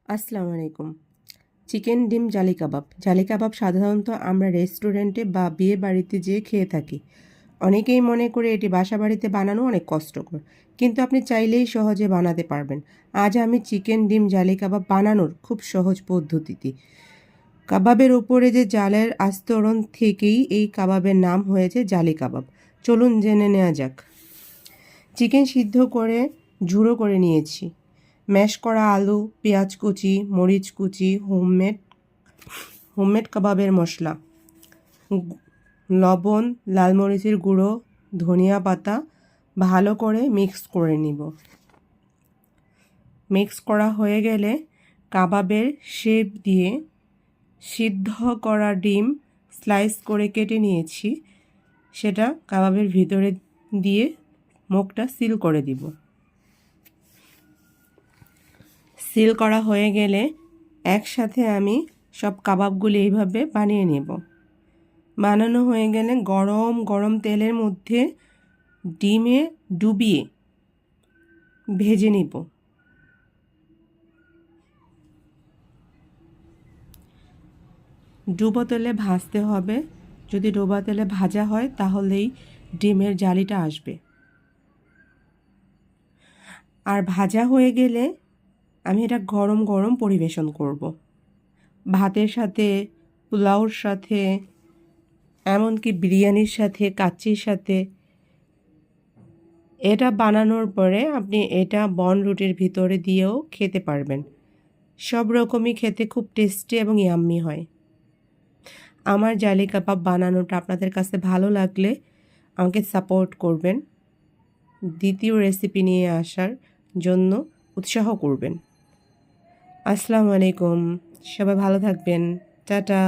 আসসালামু আলাইকুম। চিকেন ডিম জালি কাবাব। জালি কাবাব সাধারণত আমরা রেস্টুরেন্টে বা বিয়ে বাড়িতে যেয়ে খেয়ে থাকি। অনেকেই মনে করে এটি বাসা বাড়িতে বানানো অনেক কষ্টকর, কিন্তু আপনি চাইলেই সহজে বানাতে পারবেন। আজ আমি চিকেন ডিম জালি কাবাব বানানোর খুব সহজ পদ্ধতিটি। কাবাবের উপরে যে জালের আস্তরণ থেকেই এই কাবাবের নাম হয়েছে জালি কাবাব। চলুন জেনে নেওয়া যাক। চিকেন সিদ্ধ করে ঝুড়ো করে নিয়েছি। ম্যাশ করা আলু, পেঁয়াজ কুচি, মরিচ কুচি, হোমমেড কাবাবের মশলা, লবণ, লাল মরিচের গুঁড়ো, ধনিয়া পাতা ভালো করে মিক্স করে নিব। মিক্স করা হয়ে গেলে কাবাবের শেপ দিয়ে সিদ্ধ করা ডিম স্লাইস করে কেটে নিয়েছি, সেটা কাবাবের ভিতরে দিয়ে মুখটা সিল করে দিব। সিল করা হয়ে গেলে একসাথে আমি সব কাবাবগুলি এইভাবে বানিয়ে নেব। বানানো হয়ে গেলে গরম গরম তেলের মধ্যে ডিমে ডুবিয়ে ভেজে নিব। ডুবো তেলে ভাজতে হবে। যদি ডোবা তেলে ভাজা হয় তাহলেই ডিমের জালিটা আসবে। আর ভাজা হয়ে গেলে আমি এটা গরম গরম পরিবেশন করব। ভাতের সাথে, পোলাওর সাথে, এমনকি বিরিয়ানির সাথে, কাচ্চির সাথে। এটা বানানোর পরে আপনি এটা বন রুটির ভিতরে দিয়েও খেতে পারবেন। সব রকমই খেতে খুব টেস্টি এবং ইয়াম্মি হয়। আমার জালি কাবাব বানানোটা আপনাদের কাছে ভালো লাগলে আমাকে সাপোর্ট করবেন, দ্বিতীয় রেসিপি নিয়ে আসার জন্য উৎসাহ করবেন। আসসালামু আলাইকুম, সবাই ভালো থাকবেন। টাটা।